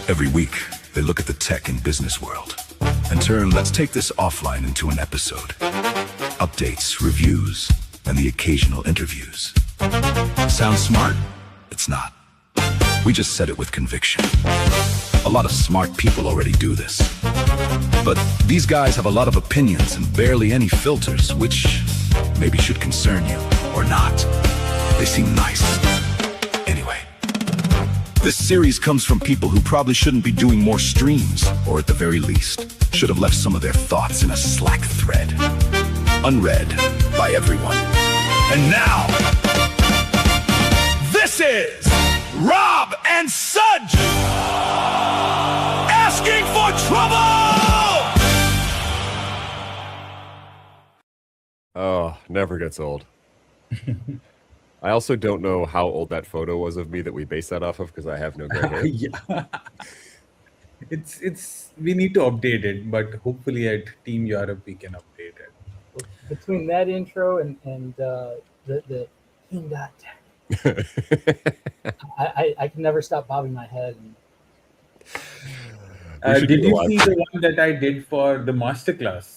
Every week, they look at the tech and business world and turn let's take this offline into an episode. Updates, reviews, and the occasional interviews. Sounds smart? It's not. We just said it with conviction. A lot of smart people already do this. But these guys have a lot of opinions and barely any filters, which maybe should concern you or not. They seem nice. Anyway, this series comes from people who probably shouldn't be doing more streams, or at the very least, should have left some of their thoughts in a Slack thread. Unread by everyone. And now, this is Rob and Sudge asking for trouble! Oh, never gets old. I also don't know how old that photo was of me that we based that off of because I have no gray hair. Yeah. It's we need to update it, but hopefully at Team Europe we can update it. Between that intro and the King Dot Tech, I can never stop bobbing my head. Did you see the one that I did for the masterclass?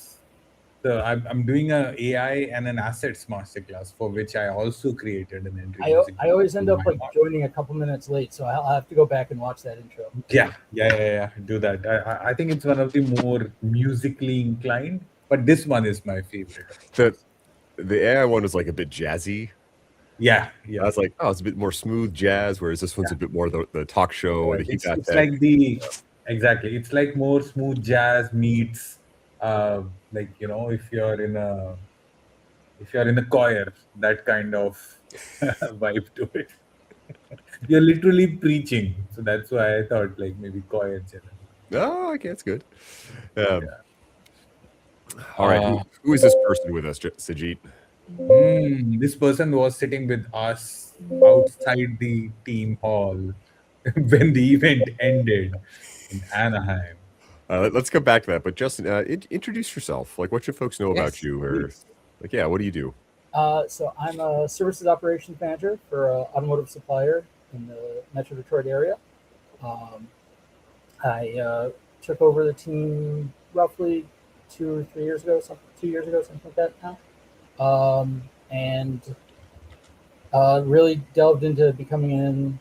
So I'm doing a AI and an assets masterclass for which I also created an entry. I always end up joining a couple minutes late, so I'll have to go back and watch that intro. Yeah. Do that. I think it's one of the more musically inclined, but this one is my favorite. The AI one was like a bit jazzy. Yeah. I was like, oh, it's a bit more smooth jazz, whereas this one's a bit more the talk show. Yeah, and it's like exactly. It's like more smooth jazz meets. Like, you know, if you're in a choir, that kind of vibe to it. You're literally preaching, so that's why I thought like maybe choir generally. Oh, okay, that's good. All right, who is this person with us, Sajid? This person was sitting with us outside the team hall when the event ended in Anaheim. Let's come back to that. But Justin, introduce yourself. Like, what should folks know about you? Or, like, what do you do? So I'm a services operations manager for an automotive supplier in the Metro Detroit area. I took over the team roughly 2 years ago, something like that now. And really delved into becoming an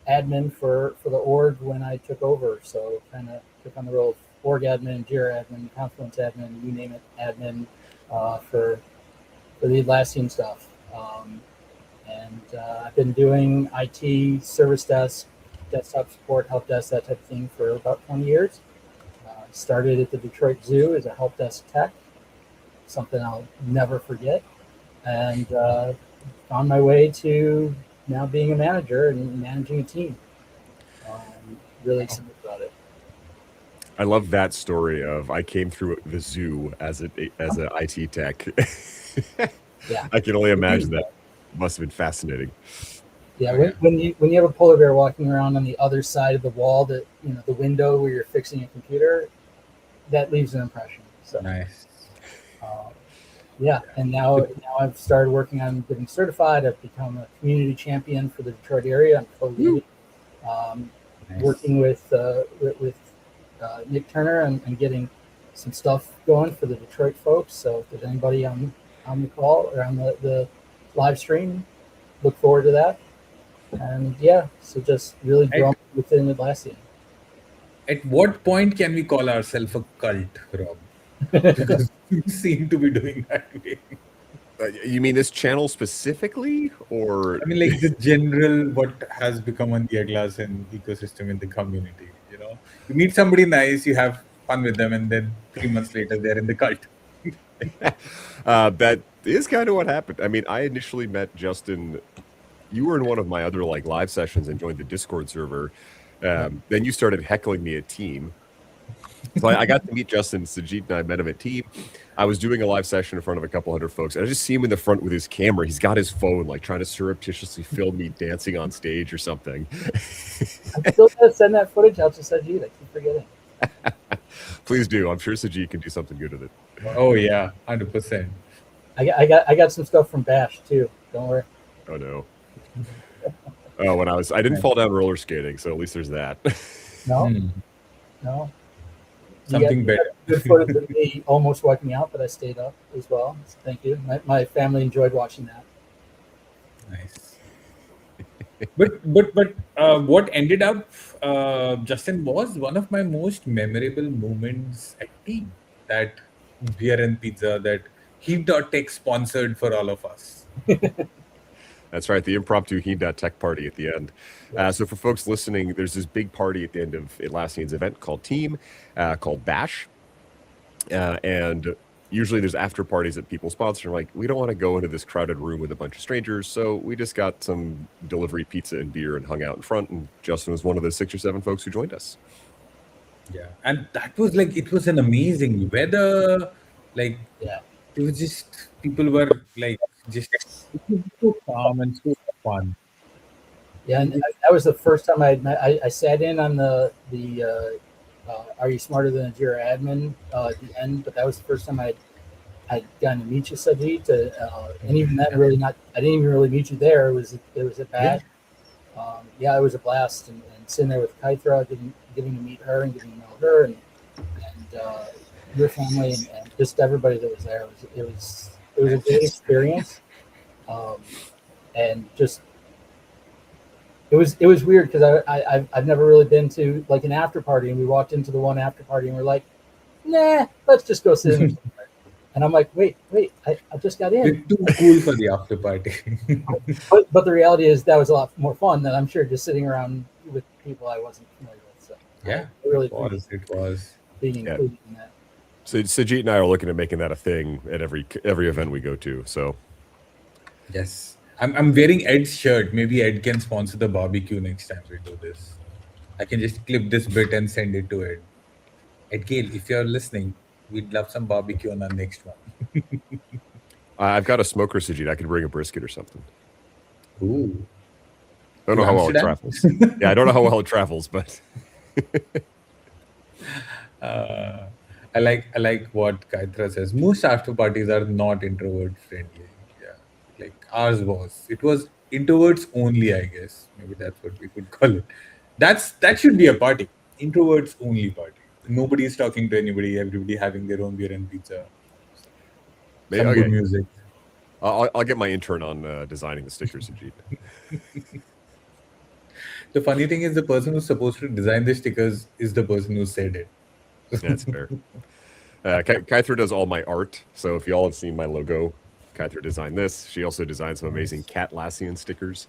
admin for the org when I took over. So kind of took on the role of org admin, Jira admin, Confluence admin, you name it, admin for the Atlassian stuff. And I've been doing IT, service desk, desktop support, help desk, that type of thing for about 20 years. Started at the Detroit Zoo as a help desk tech, something I'll never forget. And on my way to now being a manager and managing a team. Really excited about it. I love that story of I came through the zoo as an IT tech. Yeah, I can only imagine that. Must have been fascinating. Yeah, when you have a polar bear walking around on the other side of the wall, the window where you're fixing a computer, that leaves an impression. So nice. And now I've started working on getting certified. I've become a community champion for the Detroit area. I'm co-leading, working with Nick Turner and getting some stuff going for the Detroit folks. So if there's anybody on the call or on the live stream, look forward to that. And so just really growing within Atlassian. At what point can we call ourselves a cult, Rob? Because we seem to be doing that way. You mean this channel specifically, or I mean, like the general what has become on the Atlassian ecosystem in the community? You know, you meet somebody nice, you have fun with them, and then 3 months later they're in the cult. That is kind of what happened. I mean, I initially met Justin. You were in one of my other live sessions and joined the Discord server. Then you started heckling me at Team. So I got to meet Justin. Sajid and I met him at Team. I was doing a live session in front of a couple hundred folks, and I just see him in the front with his camera. He's got his phone, trying to surreptitiously film me dancing on stage or something. I'm still going to send that footage out to Sajid. I keep forgetting. Please do. I'm sure Sajid can do something good with it. Oh yeah, 100%. I got some stuff from Bash too. Don't worry. Oh no. Oh, I didn't fall down roller skating, so at least there's that. No, Hmm. no. Something You got better. good footage of me almost wiped me out, but I stayed up as well. So thank you. My family enjoyed watching that. Nice. But what ended up, Justin, was one of my most memorable moments at team. That beer and pizza that Heat.tech sponsored for all of us. That's right, the impromptu Tech party at the end. Yes. So for folks listening, there's this big party at the end of Atlassian's event called Team, called Bash. And usually there's after parties that people sponsor. Like, we don't want to go into this crowded room with a bunch of strangers, so we just got some delivery pizza and beer and hung out in front. And Justin was one of the 6 or 7 folks who joined us. Yeah, and that was like it was an amazing weather. Like Yeah. it was just people were like just it was so calm and so fun. Yeah, and that was the first time I sat in on the Are You Smarter Than a Jira Admin at the end, but that was the first time I'd gotten to meet you, Sajid. And even then, really not. I didn't even really meet you there. It was at Bash. Yeah, it was a blast, and sitting there with Kaitra, getting to meet her and getting to know her, and your family, and just everybody that was there. It was a great experience, and just it was weird because I've never really been to like an after party, and we walked into the one after party, and we're like, nah, let's just go sit in. And I'm like, wait, I just got We're in. too cool for the after party. But the reality is that was a lot more fun than I'm sure just sitting around with people I wasn't familiar with. So Yeah, I really it was. It was. being Yeah. included in that. So Sajit and I are looking at making that a thing at every event we go to. So Yes. I'm wearing Ed's shirt. Maybe Ed can sponsor the barbecue next time we do this. I can just clip this bit and send it to Ed. Ed Gale, if you're listening, we'd love some barbecue on our next one. I've got a smoker, Sajit. I could bring a brisket or something. Ooh. I don't know To how well it Amsterdam? travels. Yeah, I don't know how well it travels, but I like what Kaitra says. Most after parties are not introvert friendly. Yeah. Like ours was. It was introverts only, I guess. Maybe that's what we could call it. That should be a party. Introverts only party. Nobody is talking to anybody, everybody having their own beer and pizza. Some good okay. music. I'll get my intern on designing the stickers, Sajit. The funny thing is the person who's supposed to design the stickers is the person who said it. That's fair. Kaithra does all my art, so if y'all have seen my logo, Kaithra designed this. She also designed some amazing Cat Lassian stickers.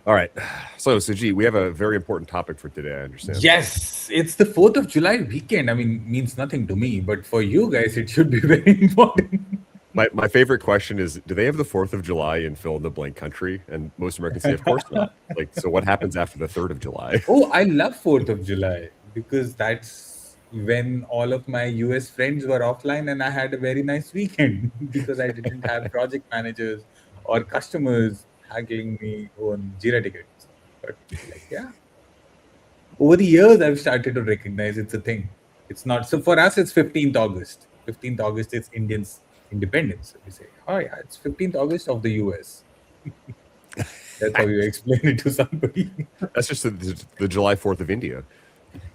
All right, so Sajid, we have a very important topic for today, I understand. Yes, it's the 4th of July weekend. I mean, means nothing to me, but for you guys, it should be very important. My favorite question is, do they have the 4th of July in fill in the blank country? And most Americans say, of course not. Like, so what happens after the 3rd of July? Oh, I love 4th of July because that's when all of my US friends were offline and I had a very nice weekend because I didn't have project managers or customers haggling me on Jira tickets. But like, yeah. Over the years, I've started to recognize it's a thing. It's not. So for us, it's 15th August. 15th August is Indians' independence. So we say, oh yeah, it's 15th August of the US. That's how you explain it to somebody. That's just the July 4th of India.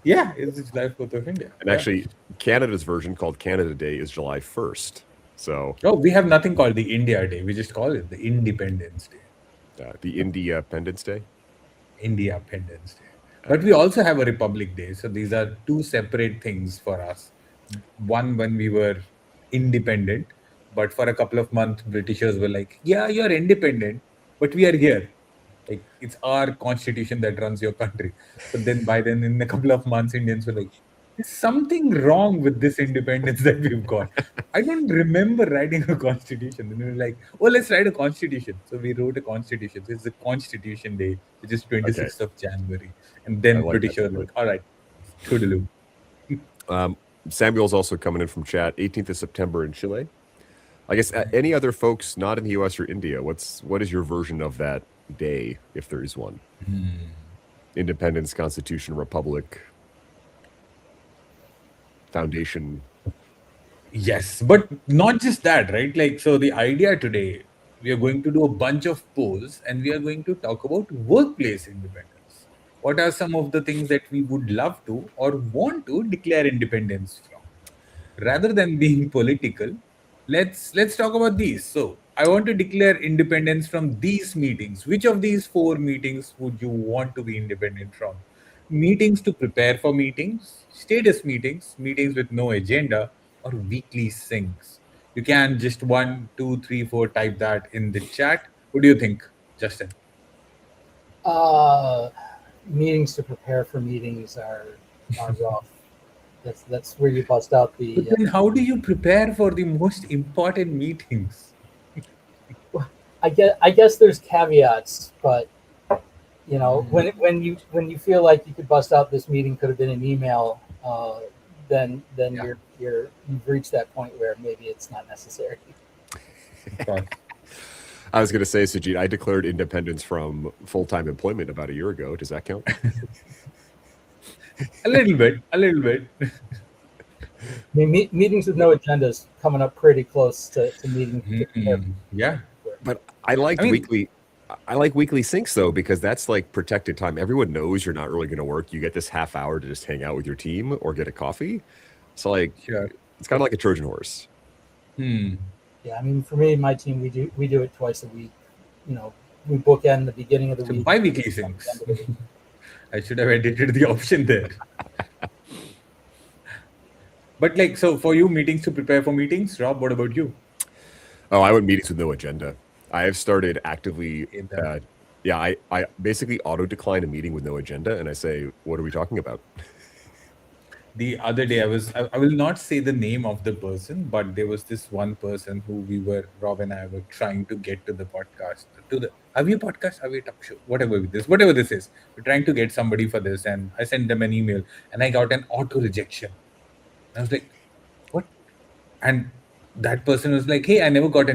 Yeah, it's July 4th of India. And actually, Canada's version called Canada Day is July 1st. So, oh, we have nothing called the India Day. We just call it the Independence Day. the Independence Day. Independence Day. But we also have a Republic Day. So these are two separate things for us. One when we were independent, but for a couple of months, Britishers were like, yeah, you're independent, but we are here. Like, it's our constitution that runs your country. But then by then, in a couple of months, Indians were like, there's something wrong with this independence that we've got. I don't remember writing a constitution. And we were like, oh, let's write a constitution. So we wrote a constitution. So it's the Constitution Day, which is 26th of January. And then like British that. were like, all right, toodaloo. Samuel's also coming in from chat. 18th of September in Chile. I guess any other folks not in the U.S. or India, what is your version of that day, if there is one? Independence, Constitution, Republic, Foundation. Yes, but not just that, right? Like, so the idea today, we are going to do a bunch of polls and we are going to talk about workplace independence. What are some of the things that we would love to or want to declare independence from? Rather than being political, let's talk about these. So I want to declare independence from these meetings. Which of these four meetings would you want to be independent from? Meetings to prepare for meetings, status meetings, meetings with no agenda, or weekly syncs. You can just 1, 2, 3, 4 type that in the chat. What do you think, Justin? Uh, Meetings to prepare for meetings are rough. That's where you bust out But the. then how do you prepare for the most important meetings? I guess there's caveats, but when you feel like you could bust out this meeting could have been an email, then Yeah, you've reached that point where maybe it's not necessary. of course. I was going to say, Sujit, I declared independence from full-time employment about a year ago. Does that count? A little bit, a little bit. I mean, meetings with no agendas coming up pretty close to meetings to prepare. Yeah. But I liked I mean, weekly. I like weekly syncs though, because that's like protected time. Everyone knows you're not really going to work. You get this half hour to just hang out with your team or get a coffee. So like, sure. it's kind of like a Trojan horse. Yeah, I mean, for me and my team, we do it twice a week. You know, we bookend the beginning of the So week. bi-weekly and the syncs. end of the week. I should have edited the option there. But like, so for you, meetings to prepare for meetings. Rob, what about you? Oh, I want meetings with no agenda. I have started actively. Hate that. I basically auto decline a meeting with no agenda, and I say, "What are we talking about?" The other day, I will not say the name of the person, but there was this one person who Rob and I were trying to get to the podcast, have you podcast, have you talk show, whatever this is. We're trying to get somebody for this, and I sent them an email, and I got an auto rejection. I was like, what? And that person was like, hey, I never got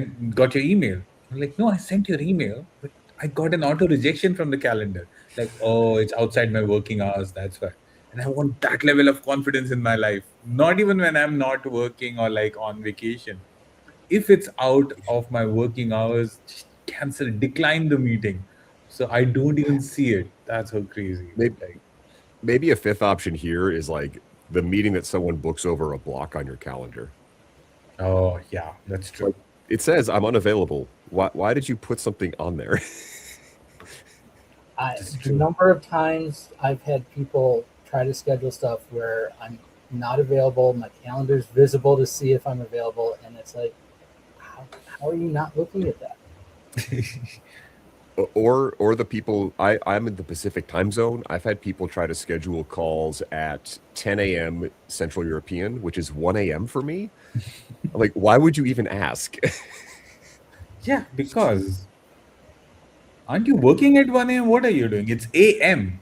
your email. I'm like, no, I sent your email, but I got an auto rejection from the calendar. Like, oh, it's outside my working hours. That's why. And I want that level of confidence in my life. Not even when I'm not working or like on vacation. If it's out of my working hours, just cancel, decline the meeting. So I don't even see it. That's so crazy. But Maybe, like, maybe a fifth option here is like the meeting that someone books over a block on your calendar. oh yeah, that's true. Like it says, "I'm unavailable." Why did you put something on there? That's The true. number of times I've had people try to schedule stuff where I'm not available, my calendar's visible to see if I'm available, and it's like, how are you not looking at that? Or the people I'm in the Pacific time zone. I've had people try to schedule calls at 10 a.m. Central European, which is 1 a.m. for me. I'm like, why would you even ask? Yeah, because aren't you working at 1 a.m.? What are you doing? It's a.m.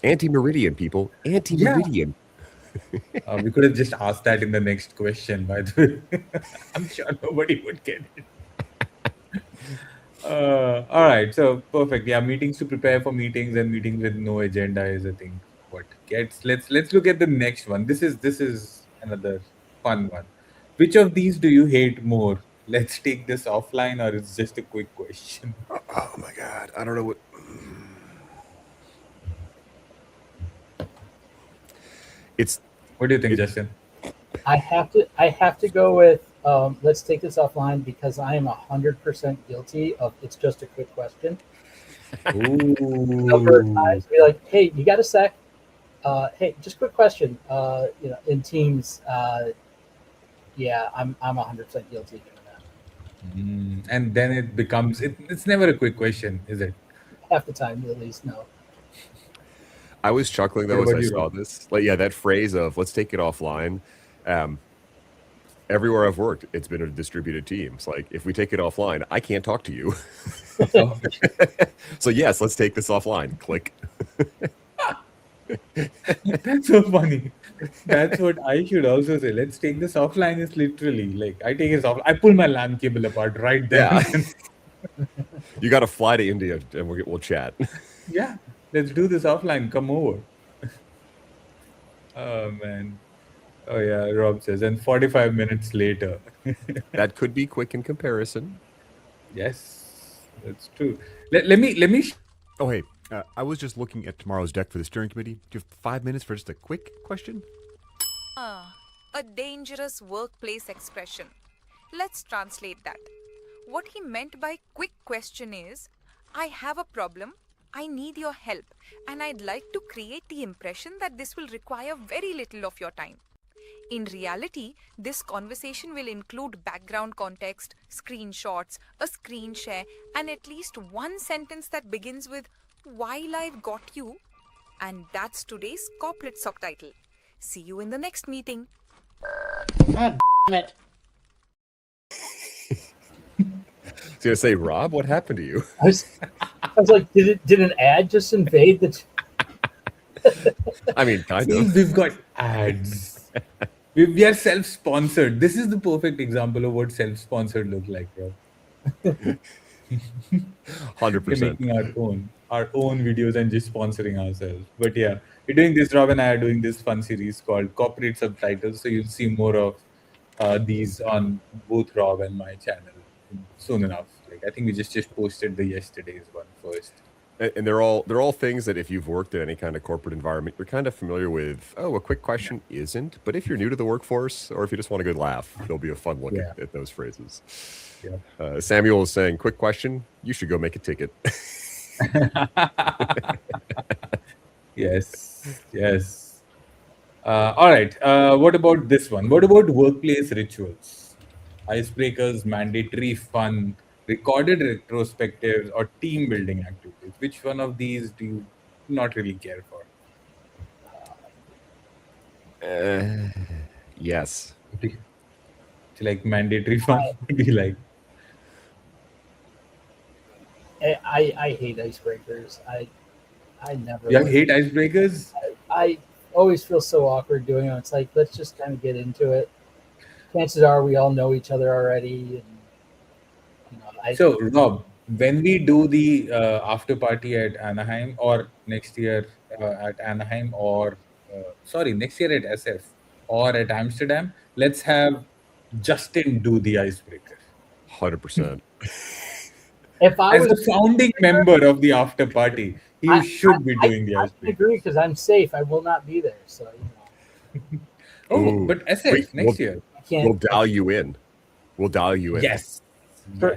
Anti-meridian, people. Yeah. Anti-meridian. We could have just asked that in the next question, by the way. I'm sure nobody would get it. All right, so perfect. Yeah, meetings to prepare for meetings and meetings with no agenda is a thing. What gets let's look at the next one. This is another fun one. Which of these do you hate more? Let's take this offline, or it's just a quick question. Oh my God. I don't know what. It's What do you think, it, Justin? I have to go with let's take this offline because I am 100% guilty of it's just a quick question. Number of Ooh. times be like, hey, you got a sec? Hey, just quick question. In teams, yeah, I'm 100% guilty of doing that. And then it becomes it's never a quick question, is it? Half the time, at least, no. I was chuckling What though as about I you, saw Rob? this. Like, yeah, that phrase of "let's take it offline." Um, Everywhere I've worked, it's been a distributed team. It's like if we take it offline, I can't talk to you. Oh, So yes, let's take this offline. Click. that's so funny. That's what I should also say. Let's take this offline. Is literally like I take this off. I pull my LAN cable apart right then Yeah, and then. you got to fly to India and we'll chat. Yeah, let's do this offline. Come over. Oh man. Oh yeah, Rob says, and 45 minutes later. That could be quick in comparison. Yes, that's true. Let me Oh, hey, I was just looking at tomorrow's deck for the steering committee. Do you have 5 minutes for just a quick question? A dangerous workplace expression. Let's translate that. What he meant by quick question is, I have a problem, I need your help, and I'd like to create the impression that this will require very little of your time. In reality, this conversation will include background context, screenshots, a screen share, and at least one sentence that begins with, While I've got you. And that's today's corporate subtitle. See you in the next meeting. God damn it. I was gonna say, Rob, what happened to you? I was like, did an ad just invade the? I mean, kind see of. we've got ads. We are self-sponsored. This is the perfect example of what self-sponsored look like, bro. 100%. We're making our own videos and just sponsoring ourselves. But yeah, we're doing this. Rob and I are doing this fun series called Corporate Subtitles. So you'll see more of these on both Rob and my channel soon enough. Like I think we just posted the yesterday's one first. And they're all things that if you've worked in any kind of corporate environment, you're kind of familiar with. Oh, a quick question isn't. But if you're new to the workforce, or if you just want a good laugh, it'll be a fun look at those phrases. Yeah. Samuel is saying, quick question, you should go make a ticket. Yes. All right. What about this one? What about workplace rituals? Icebreakers, mandatory fun, recorded retrospectives, or team building activities? Which one of these do you not really care for? Yes. Do you like mandatory fun? Do you like? I hate icebreakers. I never. You like- hate icebreakers? I always feel so awkward doing them. It's like let's just kind of get into it. Chances are we all know each other already, and So, Rob, when we do the after party at Anaheim, or next year at Anaheim, or next year at SF or at Amsterdam, let's have Justin do the icebreaker. 100%. if I As was the founding member of the after party, he should be doing the I icebreaker. agree because I'm safe. I will not be there, so Oh, Ooh. but SF next year. I can't. We'll dial you in. Yes.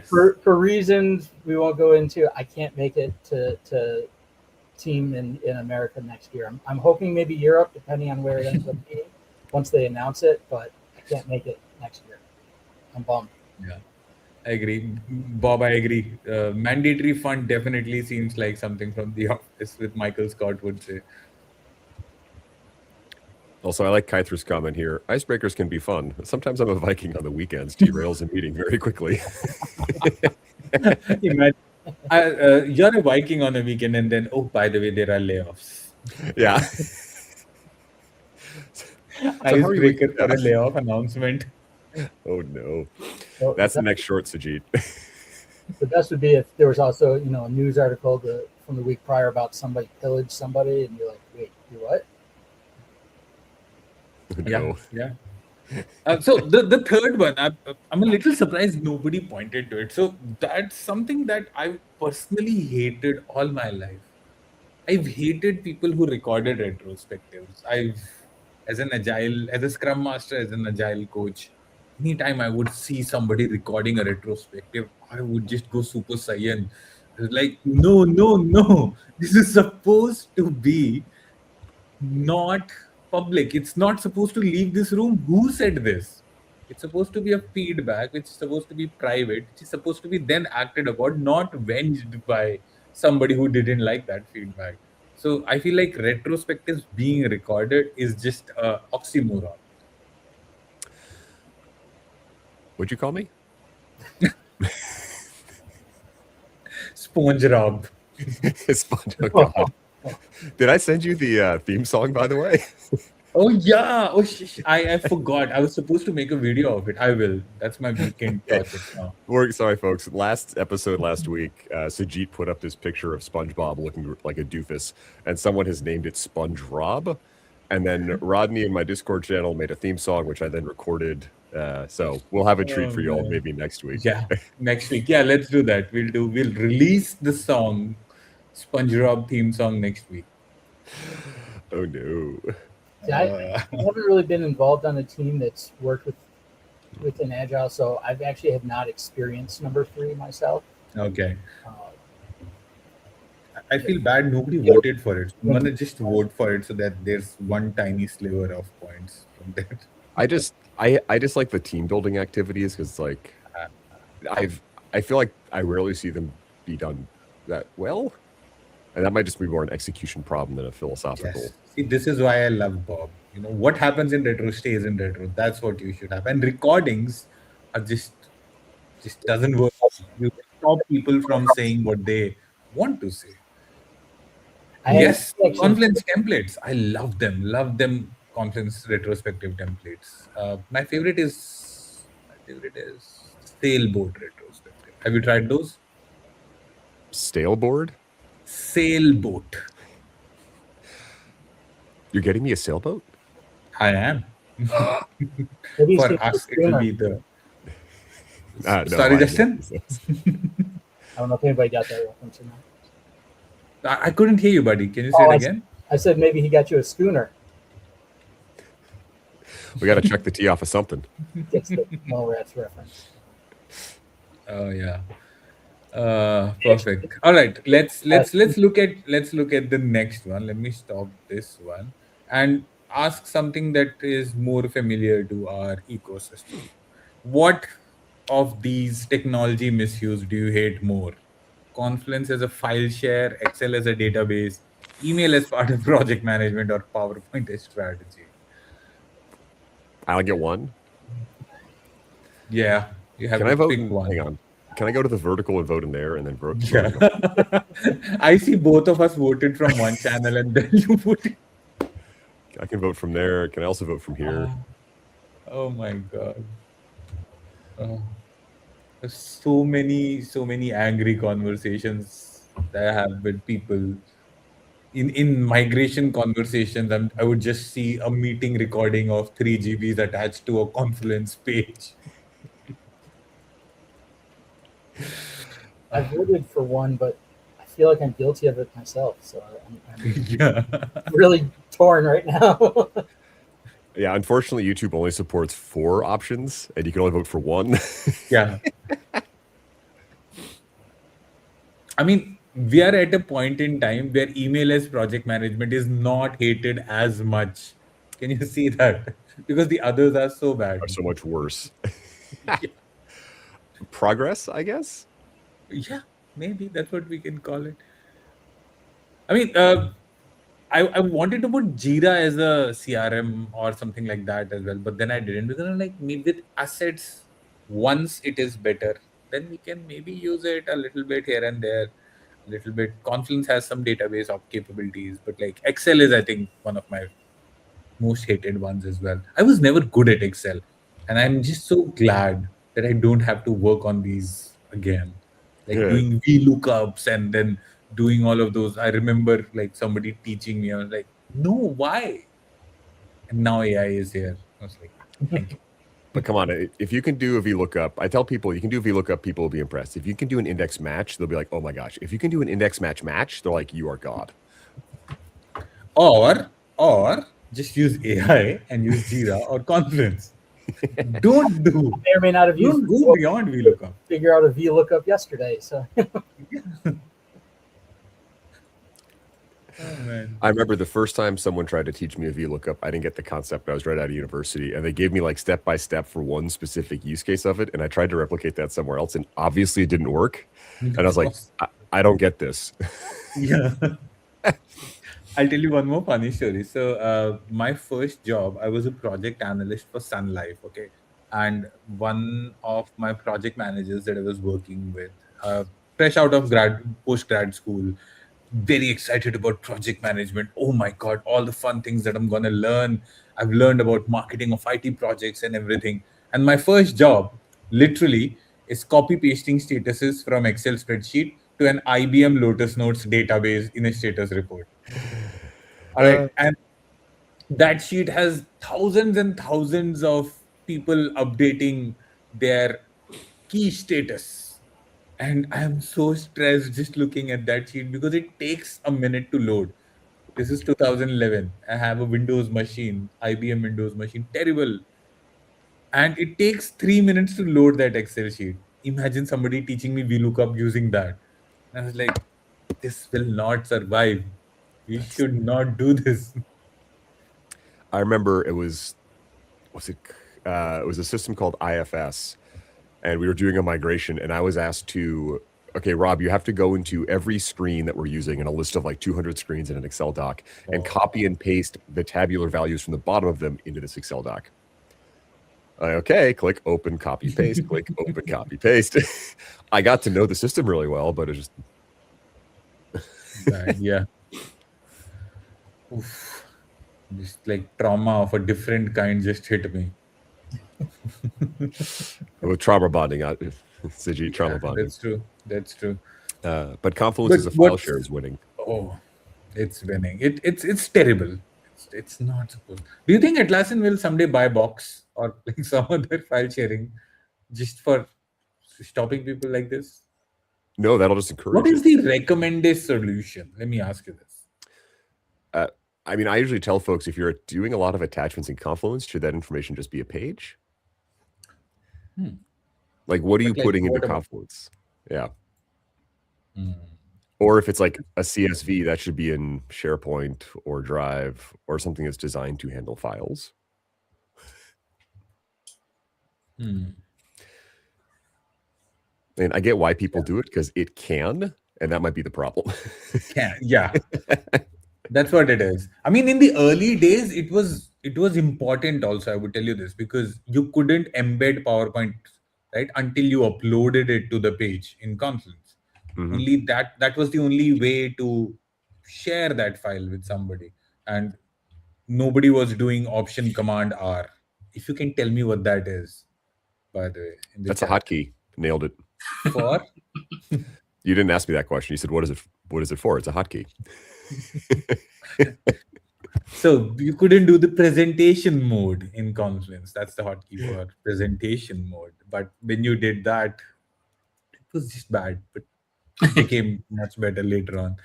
For reasons we won't go into, I can't make it to team in America next year. I'm hoping maybe Europe, depending on where it ends up being, once they announce it. But I can't make it next year. I'm bummed. Yeah, I agree. Bob, I agree. Mandatory fund definitely seems like something from The Office with Michael Scott would say. Also, I like Kyther's comment here. Icebreakers can be fun. Sometimes I'm a Viking on the weekends, derails a meeting very quickly. Imagine, you're a Viking on a weekend, and then, oh, by the way, there are layoffs. Yeah. Icebreaker for a layoff announcement. Oh, no. So That's the next short, Sajid. the best would be if there was also a news article from the week prior about somebody pillaged somebody, and you're like, wait, you what? No. Yeah. So the third one, I'm a little surprised nobody pointed to it. So that's something that I've personally hated all my life. I've hated people who recorded retrospectives. As a scrum master, as an agile coach, anytime I would see somebody recording a retrospective, I would just go super saiyan. I was like, no. This is supposed to be not public. It's not supposed to leave this room. Who said this? It's supposed to be a feedback, which is supposed to be private, which is supposed to be then acted upon, not venged by somebody who didn't like that feedback. So I feel like retrospectives being recorded is just a oxymoron. What'd you call me? Sponge Rob. Sponge. Oh, God. Did I send you the theme song, by the way? Oh yeah. Oh I forgot. I was supposed to make a video of it. I will. That's my weekend project now. Sorry, folks. Last episode last week, Sajid put up this picture of SpongeBob looking like a doofus, and someone has named it Sponge Rob. And then Rodney in my Discord channel made a theme song, which I then recorded So we'll have a treat Oh for you all man. maybe next week. Yeah, next week. Yeah, let's do that. We'll release the song, SpongeBob theme song next week. Oh no. See, I haven't really been involved on a team that's worked with an agile, so I've actually have not experienced number three myself. Okay. Uh, I feel bad nobody voted for it. I'm gonna just vote for it so that there's one tiny sliver of points from that. I just like the team building activities because like I've I feel like I rarely see them be done that well. And that might just be more an execution problem than a philosophical. Yes. See, this is why I love Bob. You know, what happens in retro stays in retro. That's what you should have. And recordings are just doesn't work. You stop people from saying what they want to say. I have Yes, actually Confluence templates. I love them. Love them. Confluence retrospective templates. My favorite is Sailboat retrospective. Have you tried those? Stale board? Sailboat. You're getting me a sailboat? I am. maybe you For see us, it will sooner. be the. No, Sorry, I Justin. I don't know if anybody got that reference or not. I couldn't hear you, buddy. Can you say it again? I said maybe he got you a schooner. We got to check the T off of something. Gets the Mallrats reference. Oh yeah. Perfect. All right. Let's look at the next one. Let me stop this one and ask something that is more familiar to our ecosystem. What of these technology misuse do you hate more? Confluence as a file share, Excel as a database, email as part of project management, or PowerPoint as strategy? I'll get one. Yeah, you have Can to I vote? pick one. Hang on. Can I go to the vertical and vote in there and then vote? Yeah. I see both of us voted from one channel and then you voted. I can vote from there. Can I also vote from here? Oh my god. Oh, there's so many angry conversations that I have with people. In migration conversations, I would just see a meeting recording of 3 GBs attached to a Confluence page. I voted for one, but I feel like I'm guilty of it myself. So I'm Yeah. really torn right now. Yeah, unfortunately, YouTube only supports 4 options, and you can only vote for one. Yeah. I mean, we are at a point in time where email as project management is not hated as much. Can you see that? Because the others are so bad. Are so much worse. Yeah, Progress, I guess. yeah, maybe that's what we can call it. I mean, I wanted to put Jira as a CRM or something like that as well, but then I didn't because I'm like, maybe with assets, once it is better, then we can maybe use it a little bit here and there, a little bit. Confluence has some database of capabilities, but like Excel is, I think, one of my most hated ones as well. I was never good at Excel, and I'm just so glad that I don't have to work on these again. Like Yeah. doing VLOOKUPs and then doing all of those. I remember like somebody teaching me. I was like, no, why? And now AI is here. I was like, thank you. But come on, if you can do a VLOOKUP, I tell people you can do VLOOKUP, people will be impressed. If you can do an index match, they'll be like, oh my gosh. If you can do an index match, they're like, you are God. Or just use AI and use Jira or Confluence. Don't do. may or may not have used Don't go beyond VLOOKUP. figure out a VLOOKUP yesterday. So Oh man. I remember the first time someone tried to teach me a VLOOKUP, I didn't get the concept. I was right out of university, and they gave me like step by step for one specific use case of it, and I tried to replicate that somewhere else, and obviously it didn't work. And I was like, I don't get this. Yeah. I'll tell you one more funny story. So, my first job, I was a project analyst for Sun Life. Okay, and one of my project managers that I was working with, fresh out of post grad school, very excited about project management. Oh my god, all the fun things that I'm gonna learn. I've learned about marketing of IT projects and everything. And my first job, literally, is copy pasting statuses from Excel spreadsheet to an IBM Lotus Notes database in a status report. All right. And that sheet has thousands and thousands of people updating their key status. And I am so stressed just looking at that sheet because it takes a minute to load. This is 2011. I have a Windows machine, IBM Windows machine, terrible. And it takes 3 minutes to load that Excel sheet. Imagine somebody teaching me VLOOKUP using that. And I was like, this will not survive. We should not do this. I remember it was a system called IFS, and we were doing a migration, and I was asked to, okay, Rob, you have to go into every screen that we're using in a list of like 200 screens in an Excel doc and copy and paste the tabular values from the bottom of them into this Excel doc. Okay, click open, copy, paste, click open, copy, paste. I got to know the system really well, but it just... Yeah. Oof. Just like trauma of a different kind just hit me. With trauma bonding, Siji, trauma bonding. That's true. That's true. But Confluence as a file share is winning. Oh, it's winning. It's terrible. It's not supposed. Do you think Atlassian will someday buy Box or like some other file sharing just for stopping people like this? No, that'll just encourage What is it. the recommended solution? Let me ask you this. I mean, I usually tell folks, if you're doing a lot of attachments in Confluence, should that information just be a page? Like, what are you putting into Confluence? Yeah. Or if it's like a CSV, that should be in SharePoint or Drive or something that's designed to handle files. And I get why people do it, because it can, and that might be the problem. Yeah. That's what it is. I mean, in the early days, it was important also, I would tell you this, because you couldn't embed PowerPoint, right, until you uploaded it to the page in Confluence. Only that was the only way to share that file with somebody. And nobody was doing Option Command R. If you can tell me what that is, by the way. That's a hotkey. Nailed it. For? You didn't ask me that question. You said, what is it for? It's a hotkey. So you couldn't do the presentation mode in Confluence. That's the hotkey for presentation mode. But when you did that, it was just bad, but it became much better later on.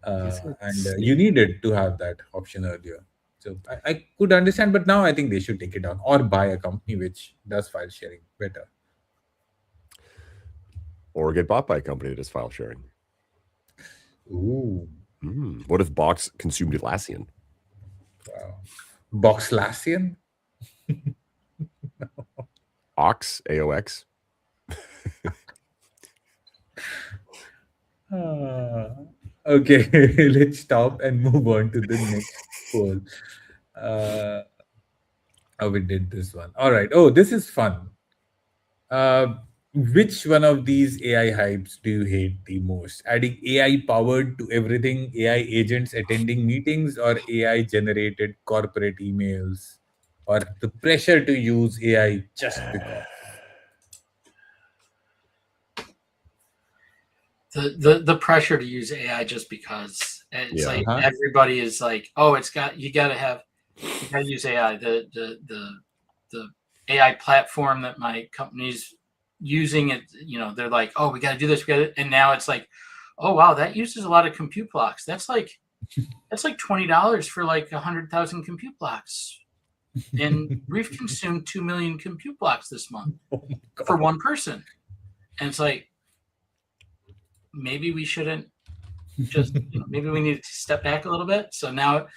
And you needed to have that option earlier. So I could understand, but now I think they should take it down or buy a company which does file sharing better. Or get bought by a company that does file sharing. Ooh. What if Box consumed Atlassian? Wow. Boxlassian? Ox, AOX. Okay, let's stop and move on to the next poll. We did this one. All right. Oh, this is fun. Which one of these AI hypes do you hate the most? Adding AI powered to everything, AI agents attending meetings, or AI generated corporate emails, or the pressure to use AI just because? The pressure to use AI just because it's like everybody is like, oh, you gotta use AI. The AI platform that my company's using it, they're like, oh, we got to do this, and now it's like, oh wow, that uses a lot of compute blocks. That's like $20 for like 100,000 compute blocks, and we've consumed 2 million compute blocks this month for one person, and it's like, maybe we shouldn't just, maybe we need to step back a little bit. So now,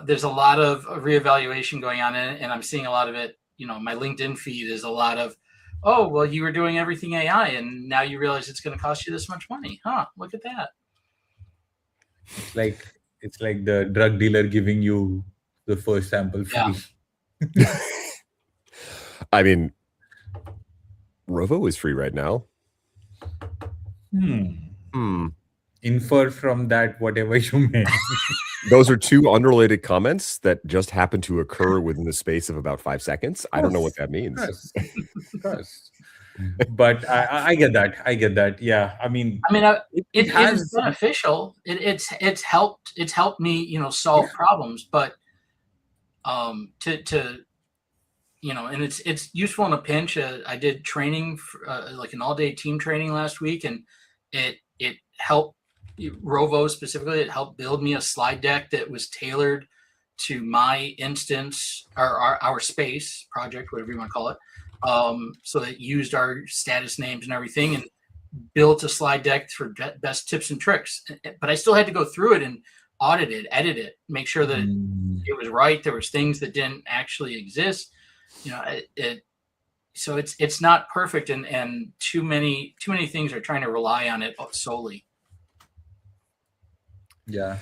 there's a lot of reevaluation going on in it, and I'm seeing a lot of it. My LinkedIn feed is a lot of, oh, well, you were doing everything AI, and now you realize it's going to cost you this much money. Huh? Look at that. It's like the drug dealer giving you the first sample free. Yeah. I mean, Rovo is free right now. Infer from that whatever you may. Those are two unrelated comments that just happened to occur within the space of about 5 seconds. I don't know what that means. Of course. But I get that. Yeah. I mean, it is beneficial. It's helped me, solve problems. But to and it's useful in a pinch. I did training, like an all-day team training last week, and it helped Rovo specifically. It helped build me a slide deck that was tailored to my instance or our space project, whatever you want to call it. So it used our status names and everything, and built a slide deck for best tips and tricks. But I still had to go through it and audit it, edit it, make sure that it was right. There was things that didn't actually exist. So it's not perfect, and too many things are trying to rely on it solely. Yeah.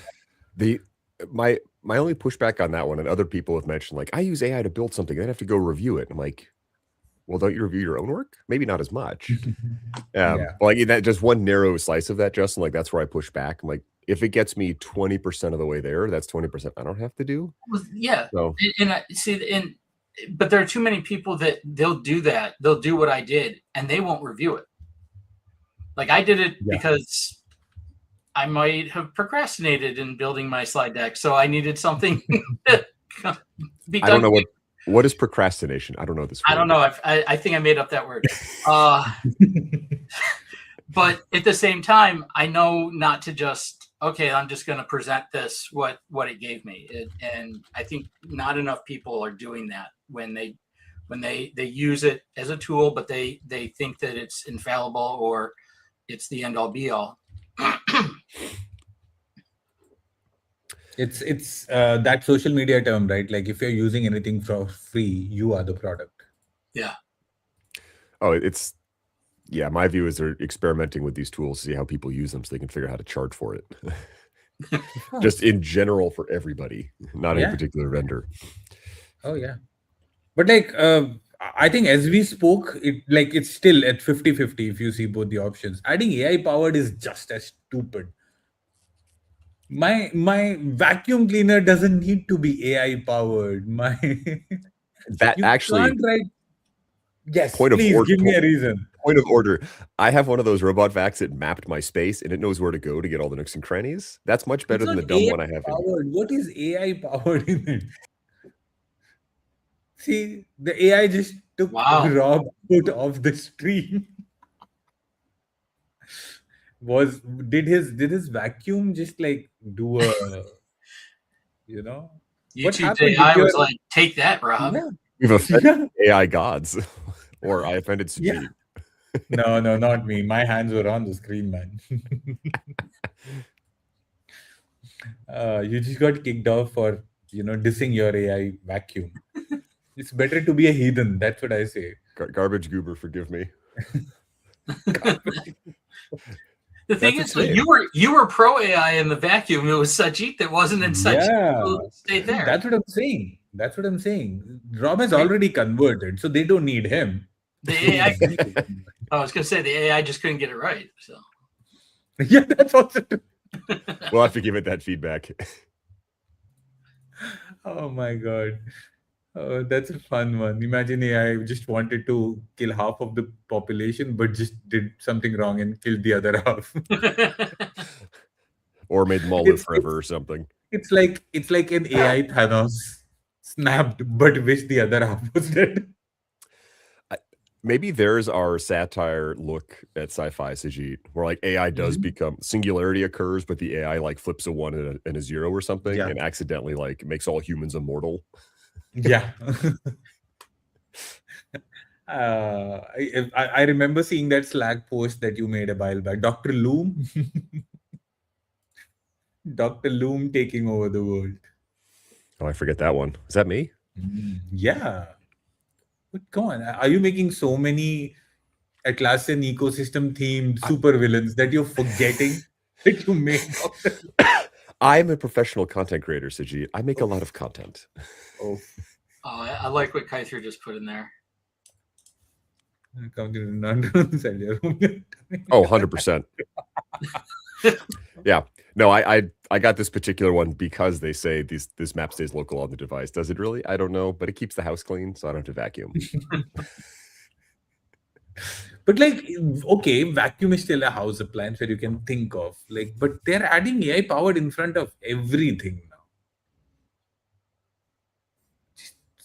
My only pushback on that one, and other people have mentioned, like, I use AI to build something, then I have to go review it. I'm like, well, don't you review your own work? Maybe not as much. Like that, just one narrow slice of that, Justin. Like that's where I push back. I'm like, if it gets me 20% of the way there, that's 20% I don't have to do. Well, yeah. So, and I see, but there are too many people that they'll do that. They'll do what I did, and they won't review it. Like I did it because I might have procrastinated in building my slide deck, so I needed something to be done. I don't know what is procrastination. I don't know this word. I don't know. I think I made up that word. But at the same time, I know not to just, okay, I'm just going to present this what it gave me, and I think not enough people are doing that when they use it as a tool, but they think that it's infallible or it's the end all be all. It's that social media term, right? Like if you're using anything for free, you are the product. Yeah. Oh, my view is they're experimenting with these tools to see how people use them so they can figure out how to charge for it. Just in general for everybody, not any particular vendor. Oh yeah. But like I think as we spoke, it's still at 50-50 if you see both the options. Adding AI powered is just as stupid. My vacuum cleaner doesn't need to be AI powered. That actually yes, please give me a reason. Point of order. I have one of those robot vacs that mapped my space and it knows where to go to get all the nooks and crannies. That's much better than the dumb one I have. What is AI powered in it? See, the AI just took Rob out of the stream. Did his vacuum just like do a YouTube AI was like, take that, Rob. Yeah. We've offended AI gods. Or I offended Sajid. No, not me. My hands were on the screen, man. You just got kicked off for dissing your AI vacuum. It's better to be a heathen. That's what I say. Garbage goober, forgive me. The thing is, you were pro AI in the vacuum. It was Sajid that wasn't in Sajid. Stayed there. That's what I'm saying. Rob has already converted, so they don't need him. The AI. I was going to say the AI just couldn't get it right. So. Yeah, that's also true. We'll have to give it that feedback. Oh my god. Oh, that's a fun one. Imagine AI just wanted to kill half of the population, but just did something wrong and killed the other half. Or made them all live forever or something. It's like an AI Thanos snapped, but wish the other half was dead. Maybe there's our satire look at sci-fi, Sajid, where like AI does become singularity occurs, but the AI like flips a 1 and a 0 or something, and accidentally like makes all humans immortal. Yeah. I remember seeing that Slack post that you made a while back. Dr. Loom. Dr. Loom taking over the world. Oh, I forget that one. Is that me? Yeah. But come on, are you making so many Atlassian ecosystem themed super villains that you're forgetting that you made? I'm a professional content creator, Sajid. I make a lot of content. Oh, I like what Kaithra just put in there. Oh, 100%. Yeah. No, I got this particular one because they say this map stays local on the device. Does it really? I don't know, but it keeps the house clean, so I don't have to vacuum. But like, okay, vacuum is still a house appliance where you can think of. Like, but they're adding AI powered in front of everything now.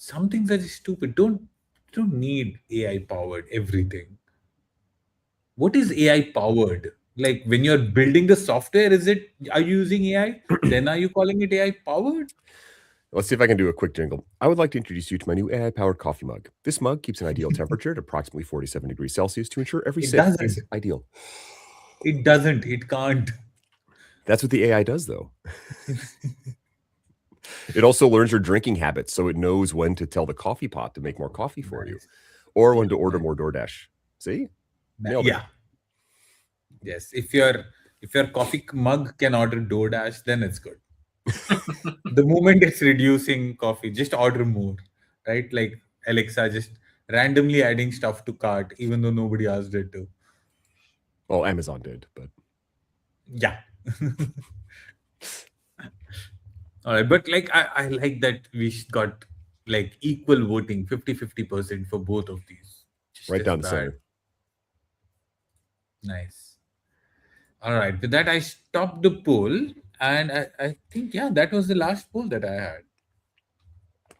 some things are just stupid. Don't need AI powered everything. What is AI powered? Like when you're building the software, is it, are you using AI? Then are you calling it AI powered? Let's see if I can do a quick jingle. I would like to introduce you to my new AI-powered coffee mug. This mug keeps an ideal temperature at approximately 47 degrees Celsius to ensure every It sip doesn't. is ideal. It doesn't. It can't. That's what the AI does, though. It also learns your drinking habits, so it knows when to tell the coffee pot to make more coffee for you, Nice. or when to order more DoorDash. See? Nailed it. Yeah. Yes. If your coffee mug can order DoorDash, then it's good. The moment it's reducing coffee, just order more. Right? Like Alexa just randomly adding stuff to cart, even though nobody asked it to. Well, Amazon did, but Yeah. All right. But like I like that got like equal voting, 50-50% for both of these. Just right as down the bad. center. Nice. All right. With that, I stopped the poll, and I think yeah, that was the last poll that I had.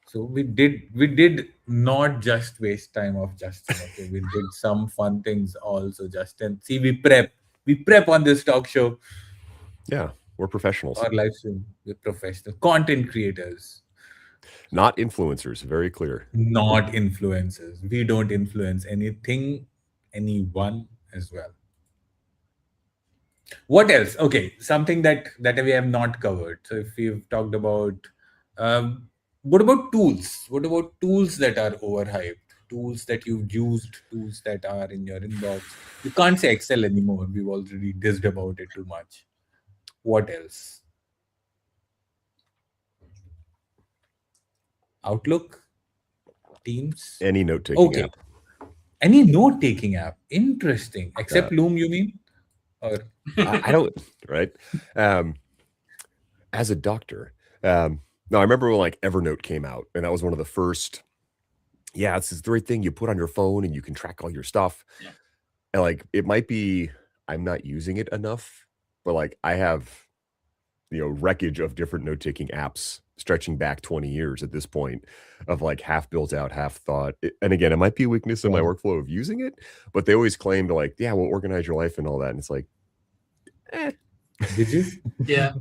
So we did not just waste time of Justin. Okay, we did some fun things also, Justin. See, we prep on this talk show Yeah, we're professionals, or live stream. We're professional content creators, not influencers. Very clear. not influencers. We don't influence anything, anyone as well. What else? Okay, something that we have not covered. So if we've talked about, um, what about tools? What about tools that are overhyped? Tools that you've used, tools that are in your inbox. You can't say Excel anymore. We've already dissed about it too much. What else? Outlook, Teams. Any note-taking Okay, app. any note-taking app. Interesting. Except Loom, you mean? Or I don't, right? As a doctor, no, I remember when like Evernote came out, and that was one of the first. Yeah, it's the right thing you put on your phone, and you can track all your stuff. Yeah. And like, it might be I'm not using it enough, but like I have, wreckage of different note-taking apps stretching back 20 years at this point, of like half built out, half thought. And again, it might be a weakness in my Yeah. workflow of using it, but they always claim to like, yeah, we'll organize your life and all that. And it's like, did you? Yeah,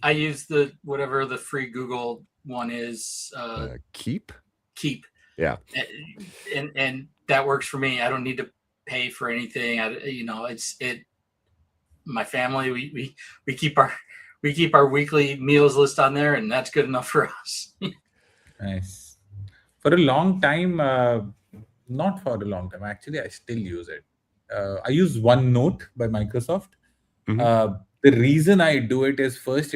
I use the whatever the free Google one is, Keep. Keep, Yeah. and that works for me. I don't need to pay for anything. My family, we keep our weekly meals list on there, and that's good enough for us. Nice. For a long time, not for a long time, actually, I still use it. I use OneNote by Microsoft. Mhm. The reason I do it is first,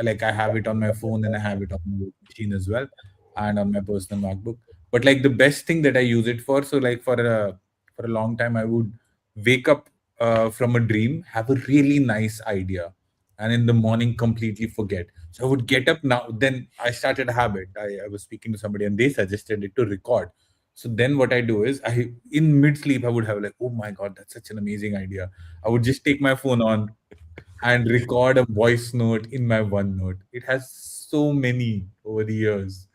like I have it on my phone and I have it on my machine as well, and on my personal MacBook. But like the best thing that I use it for, so like for a long time, I would wake up from a dream, have a really nice idea, and in the morning completely forget. So I would get up now. Then I started a habit. I was speaking to somebody and they suggested it to record. So then what I do is I in mid sleep I would have like, oh my god, that's such an amazing idea. I would just take my phone on and record a voice note in my OneNote. It has so many over the years.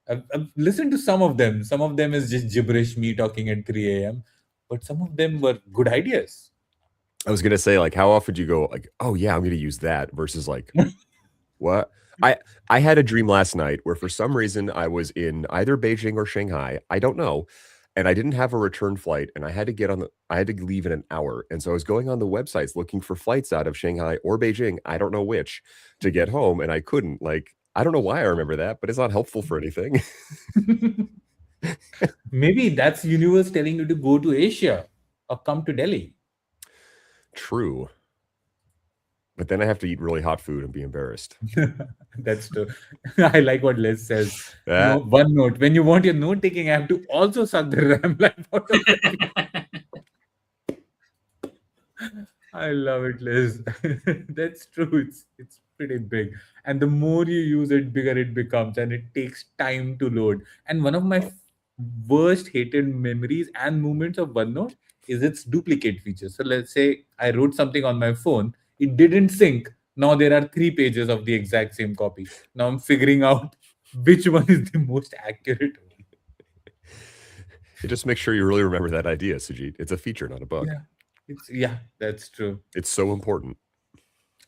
I've listened to some of them. Some of them is just gibberish, me talking at 3 a.m. But some of them were good ideas. I was gonna say, like, how often do you go like, oh yeah, I'm gonna use that versus like, what? I had a dream last night where for some reason I was in either Beijing or Shanghai. I don't know. And I didn't have a return flight, and I had to leave in an hour. And so I was going on the websites looking for flights out of Shanghai or Beijing, I don't know which, to get home, and I couldn't. Like, I don't know why I remember that, but it's not helpful for anything. Maybe that's universe telling you to go to Asia or come to Delhi. True. But then I have to eat really hot food and be embarrassed. That's true. I like what Les says. That OneNote. When you want your note-taking app to also suck the RAM life out of it. I love it, Liz. That's true. It's pretty big. And the more you use it, bigger it becomes, and it takes time to load. And one of my worst hated memories and moments of OneNote is its duplicate feature. So let's say I wrote something on my phone, it didn't sync. Now there are 3 pages of the exact same copy. Now I'm figuring out which one is the most accurate one. Just make sure you really remember that idea, Sujit. It's a feature, not a bug. That's true. It's so important.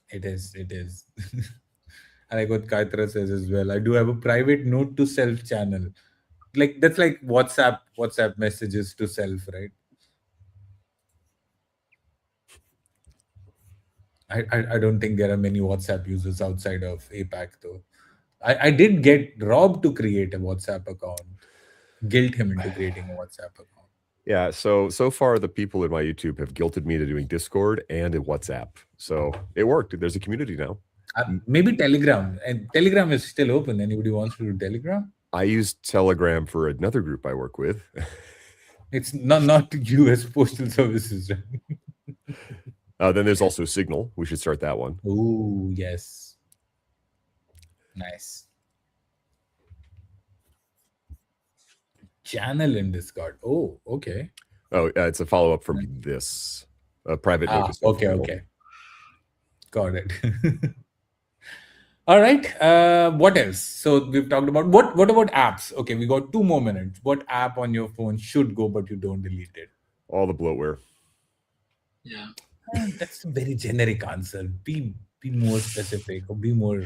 It is. It is. I like what Kaitra says as well. I do have a private note to self channel. Like that's like WhatsApp messages to self, right? I don't think there are many WhatsApp users outside of APAC though. I did get Rob to create a WhatsApp account, guilt him into creating a WhatsApp account. Yeah, so far the people in my YouTube have guilted me to doing Discord and a WhatsApp. So it worked. There's a community now. Maybe Telegram. And Telegram is still open. Anybody wants to do Telegram? I use Telegram for another group I work with. It's not US Postal Services, right? Then there's also Signal. We should start that one. Oh, yes. Nice. Channel in Discord. Oh, okay. Oh, it's a follow-up from this. A private note to self. Okay. Got it. All right. What else? So we've talked about what about apps? Okay, we got 2 more minutes. What app on your phone should go but you don't delete it? All the bloatware. Yeah. That's a very generic answer. Be more specific or be more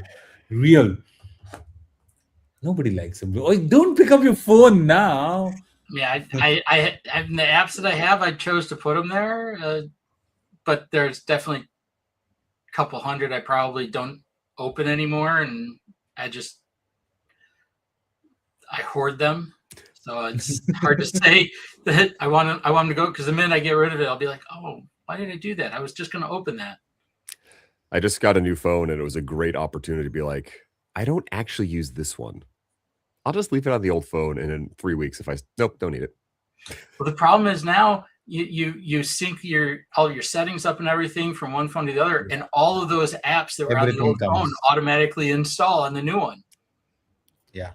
real. Nobody likes a blue. Oh, don't pick up your phone now. Yeah, I the apps that I have, I chose to put them there, but there's definitely a couple hundred I probably don't open anymore, and I hoard them. So it's hard to say that I want them to go, because the minute I get rid of it, I'll be like, oh, why did I do that? I was just going to open that. I just got a new phone, and it was a great opportunity to be like, I don't actually use this one. I'll just leave it on the old phone, and in 3 weeks, nope, don't need it. Well, the problem is now you sync all your settings up and everything from one phone to the other, and all of those apps that were on the old phone automatically install on the new one. Yeah,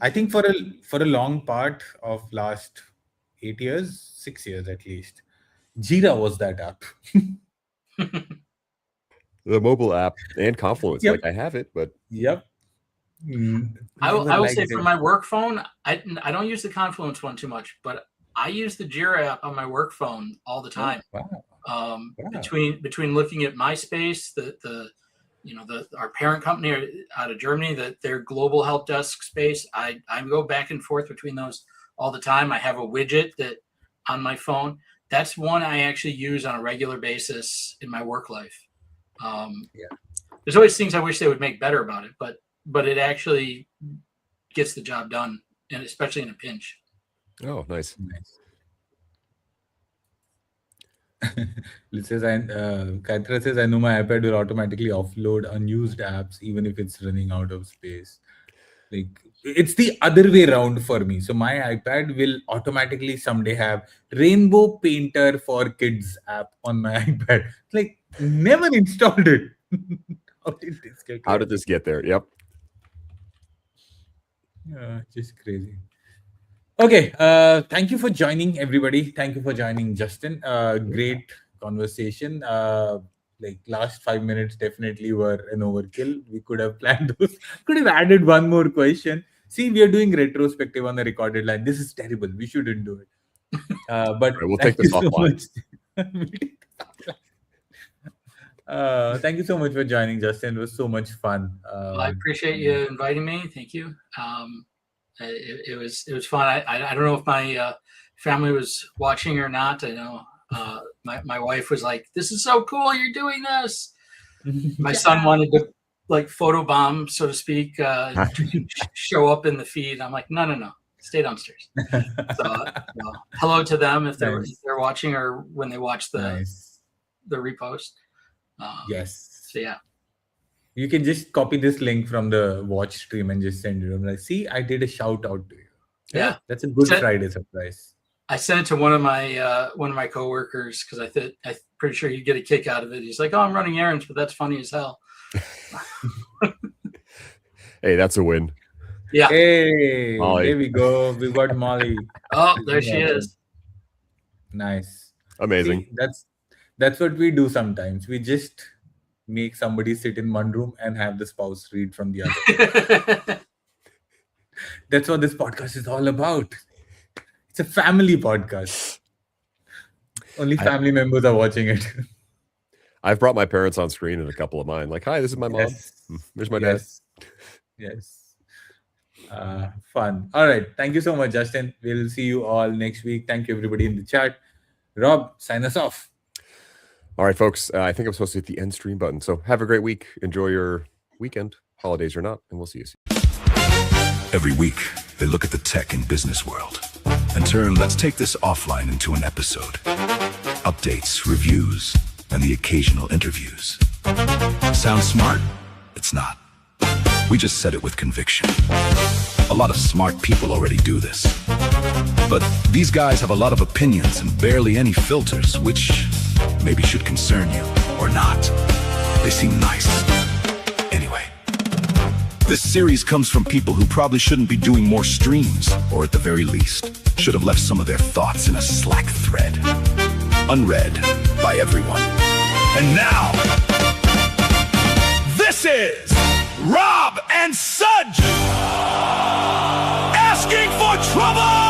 I think for a long part of last 8 years, 6 years at least, Jira was that app. The mobile app and Confluence, like I have it, but yep. I will say for my work phone, I don't use the Confluence one too much, but I use the Jira app on my work phone all the time. Wow. Between looking at MySpace, our parent company out of Germany, their global help desk space, I go back and forth between those all the time. I have a widget that on my phone. That's one I actually use on a regular basis in my work life. There's always things I wish they would make better about it, but it actually gets the job done, and especially in a pinch. Oh, nice. It says, Kaitra says, I know my iPad will automatically offload unused apps even if it's running out of space. Like, it's the other way around for me. So my iPad will automatically someday have Rainbow Painter for Kids app on my iPad. Like, never installed it. How did this get there? Yep. Just crazy. Okay, thank you for joining, everybody. Thank you for joining, Justin. Great conversation. Like last 5 minutes definitely were an overkill. We could have planned those. Could have added one more question. See, we are doing retrospective on the recorded line. This is terrible. We shouldn't do it. But we'll take this offline. Thank you so much for joining, Justin. It was so much fun. Well, I appreciate you inviting me. Thank you. It was fun. I don't know if my family was watching or not. I know my wife was like, "This is so cool! You're doing this." My son wanted to like photobomb, so to speak, show up in the feed. I'm like, no, stay downstairs. So, hello to them if they're watching or when they watch the repost. Yes. So yeah. You can just copy this link from the watch stream and just send it. I'm like, see, I did a shout out to you. Yeah, that's a good Friday surprise. I sent it to one of my coworkers because I'm pretty sure he'd get a kick out of it. He's like, "Oh, I'm running errands, but that's funny as hell." Hey, that's a win. Yeah. Hey, Molly. There we go. We got Molly. Oh, there she is. Nice. Amazing. See, that's what we do sometimes. We just make somebody sit in one room and have the spouse read from the other. That's what this podcast is all about. It's a family podcast. Only family members are watching it. I've brought my parents on screen and a couple of mine. Like, hi, this is my mom. There's my dad. Yes. Fun. All right. Thank you so much, Justin. We'll see you all next week. Thank you, everybody in the chat. Rob, sign us off. All right, folks. I think I'm supposed to hit the end stream button. So have a great week. Enjoy your weekend, holidays or not, and we'll see you soon. Every week, they look at the tech and business world and turn let's take this offline into an episode. Updates, reviews, and the occasional interviews. Sounds smart? It's not. We just said it with conviction. A lot of smart people already do this. But these guys have a lot of opinions and barely any filters, which maybe should concern you or not. They seem nice. Anyway, this series comes from people who probably shouldn't be doing more streams, or at the very least, should have left some of their thoughts in a Slack thread. Unread by everyone. And now, this is Rob and Sudge asking for trouble!